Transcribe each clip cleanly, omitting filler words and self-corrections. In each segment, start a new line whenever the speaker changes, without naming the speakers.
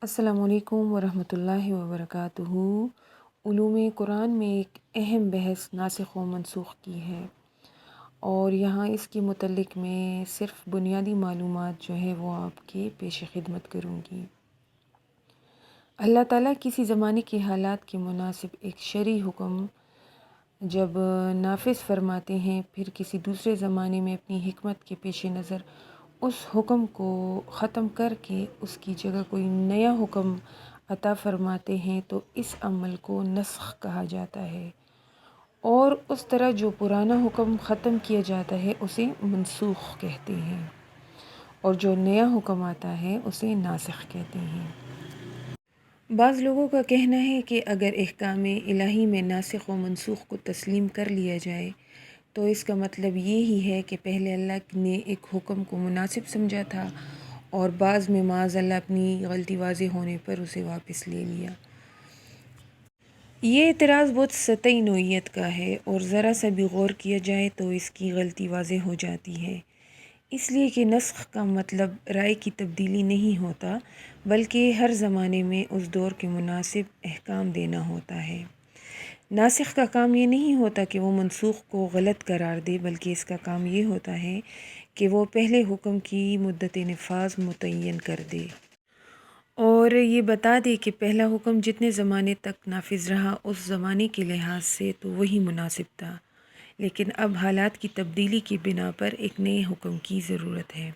السلام علیکم ورحمۃ اللہ وبرکاتہ۔ علوم قرآن میں ایک اہم بحث ناسخ و منسوخ کی ہے، اور یہاں اس کے متعلق میں صرف بنیادی معلومات جو ہے وہ آپ کے پیش خدمت کروں گی۔ اللہ تعالیٰ کسی زمانے کے حالات کے مناسب ایک شرعی حکم جب نافذ فرماتے ہیں، پھر کسی دوسرے زمانے میں اپنی حکمت کے پیش نظر اس حکم کو ختم کر کے اس کی جگہ کوئی نیا حکم عطا فرماتے ہیں تو اس عمل کو نسخ کہا جاتا ہے، اور اس طرح جو پرانا حکم ختم کیا جاتا ہے اسے منسوخ کہتے ہیں، اور جو نیا حکم آتا ہے اسے ناسخ کہتے ہیں۔ بعض لوگوں کا کہنا ہے کہ اگر احکام الہی میں ناسخ و منسوخ کو تسلیم کر لیا جائے تو اس کا مطلب یہ ہی ہے کہ پہلے اللہ نے ایک حکم کو مناسب سمجھا تھا اور بعض میں معاذ اللہ اپنی غلطی واضح ہونے پر اسے واپس لے لیا۔ یہ اعتراض بہت سطحی نوعیت کا ہے، اور ذرا سا بھی غور کیا جائے تو اس کی غلطی واضح ہو جاتی ہے، اس لیے کہ نسخ کا مطلب رائے کی تبدیلی نہیں ہوتا، بلکہ ہر زمانے میں اس دور کے مناسب احکام دینا ہوتا ہے۔ ناسخ کا کام یہ نہیں ہوتا کہ وہ منسوخ کو غلط قرار دے، بلکہ اس کا کام یہ ہوتا ہے کہ وہ پہلے حکم کی مدت نفاذ متعین کر دے، اور یہ بتا دے کہ پہلا حکم جتنے زمانے تک نافذ رہا اس زمانے کے لحاظ سے تو وہی مناسب تھا، لیکن اب حالات کی تبدیلی کی بنا پر ایک نئے حکم کی ضرورت ہے۔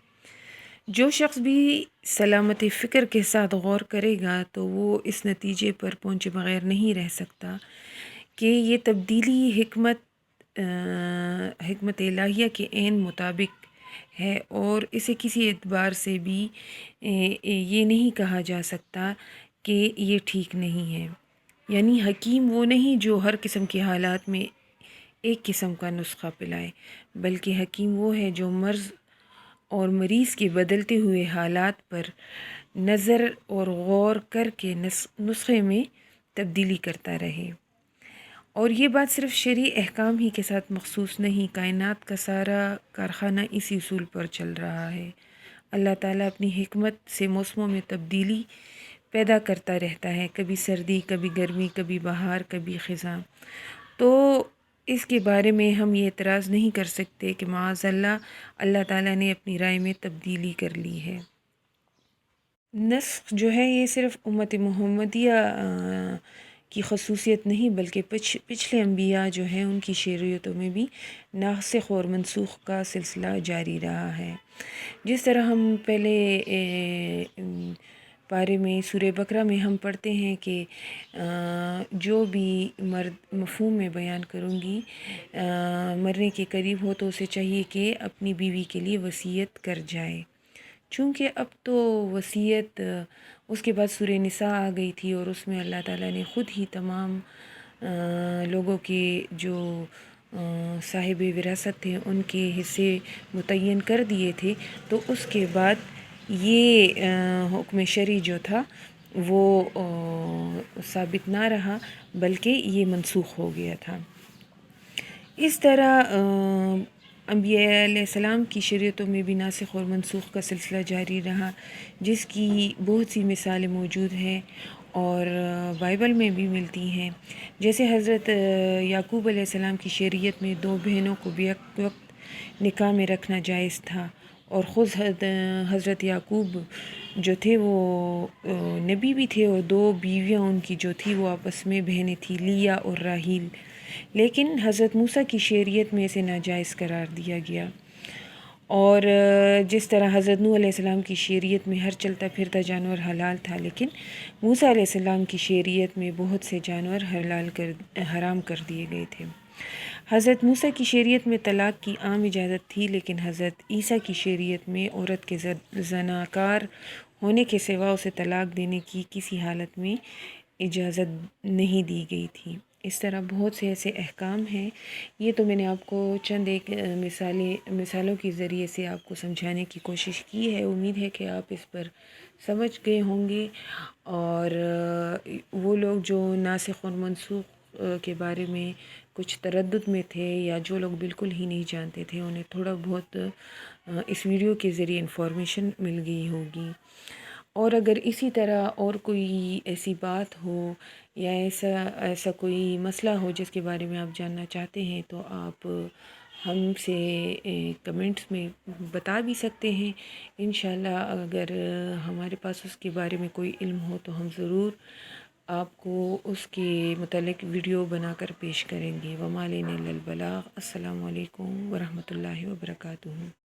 جو شخص بھی سلامت فکر کے ساتھ غور کرے گا تو وہ اس نتیجے پر پہنچے بغیر نہیں رہ سکتا کہ یہ تبدیلی حکمت الہیہ کے عین مطابق ہے، اور اسے کسی اعتبار سے بھی یہ نہیں کہا جا سکتا کہ یہ ٹھیک نہیں ہے۔ یعنی حکیم وہ نہیں جو ہر قسم کے حالات میں ایک قسم کا نسخہ پلائے، بلکہ حکیم وہ ہے جو مرض اور مریض کے بدلتے ہوئے حالات پر نظر اور غور کر کے نسخے میں تبدیلی کرتا رہے۔ اور یہ بات صرف شرعی احکام ہی کے ساتھ مخصوص نہیں، کائنات کا سارا کارخانہ اسی اصول پر چل رہا ہے۔ اللہ تعالیٰ اپنی حکمت سے موسموں میں تبدیلی پیدا کرتا رہتا ہے، کبھی سردی، کبھی گرمی، کبھی بہار، کبھی خزاں۔ تو اس کے بارے میں ہم یہ اعتراض نہیں کر سکتے کہ معاذ اللہ اللہ تعالیٰ نے اپنی رائے میں تبدیلی کر لی ہے۔ نسخ جو ہے یہ صرف امت محمدیہ کی خصوصیت نہیں، بلکہ پچھلے انبیاء جو ہیں ان کی شریعتوں میں بھی ناسخ اور منسوخ کا سلسلہ جاری رہا ہے۔ جس طرح ہم پہلے پارے میں سورہ بقرہ میں ہم پڑھتے ہیں کہ جو بھی مرد مفہوم میں بیان کروں گی مرنے کے قریب ہو تو اسے چاہیے کہ اپنی بیوی کے لیے وصیت کر جائے، چونکہ اب تو وصیت اس کے بعد سورہ نساء آ گئی تھی، اور اس میں اللہ تعالیٰ نے خود ہی تمام لوگوں کے جو صاحب وراثت تھے ان کے حصے متعین کر دیے تھے، تو اس کے بعد یہ حکم شرعی جو تھا وہ ثابت نہ رہا، بلکہ یہ منسوخ ہو گیا تھا۔ اس طرح انبیاء علیہ السلام کی شریعتوں میں بھی ناسخ اور منسوخ کا سلسلہ جاری رہا، جس کی بہت سی مثالیں موجود ہیں اور بائبل میں بھی ملتی ہیں۔ جیسے حضرت یعقوب علیہ السلام کی شریعت میں 2 بہنوں کو بیک وقت نکاح میں رکھنا جائز تھا، اور خود حضرت یعقوب جو تھے وہ نبی بھی تھے، اور 2 بیویاں ان کی جو تھی وہ آپس میں بہنیں تھیں، لیا اور راحیل، لیکن حضرت موسیٰ کی شریعت میں اسے ناجائز قرار دیا گیا۔ اور جس طرح حضرت نوح علیہ السلام کی شریعت میں ہر چلتا پھرتا جانور حلال تھا، لیکن موسیٰ علیہ السلام کی شریعت میں بہت سے جانور حرام کر دیے گئے تھے۔ حضرت موسیٰ کی شریعت میں طلاق کی عام اجازت تھی، لیکن حضرت عیسیٰ کی شریعت میں عورت کے زناکار ہونے کے سوا اسے طلاق دینے کی کسی حالت میں اجازت نہیں دی گئی تھی۔ اس طرح بہت سے ایسے احکام ہیں۔ یہ تو میں نے آپ کو چند ایک مثالوں کے ذریعے سے آپ کو سمجھانے کی کوشش کی ہے۔ امید ہے کہ آپ اس پر سمجھ گئے ہوں گے، اور وہ لوگ جو ناسخ اور منسوخ کے بارے میں کچھ تردد میں تھے، یا جو لوگ بالکل ہی نہیں جانتے تھے، انہیں تھوڑا بہت اس ویڈیو کے ذریعے انفارمیشن مل گئی ہوگی۔ اور اگر اسی طرح اور کوئی ایسی بات ہو یا ایسا کوئی مسئلہ ہو جس کے بارے میں آپ جاننا چاہتے ہیں تو آپ ہم سے کمنٹس میں بتا بھی سکتے ہیں. انشاءاللہ اگر ہمارے پاس اس کے بارے میں کوئی علم ہو تو ہم ضرور آپ کو اس کے متعلق ویڈیو بنا کر پیش کریں گے. وما علینا الا البلاغ. السلام علیکم ورحمۃ اللہ وبرکاتہ.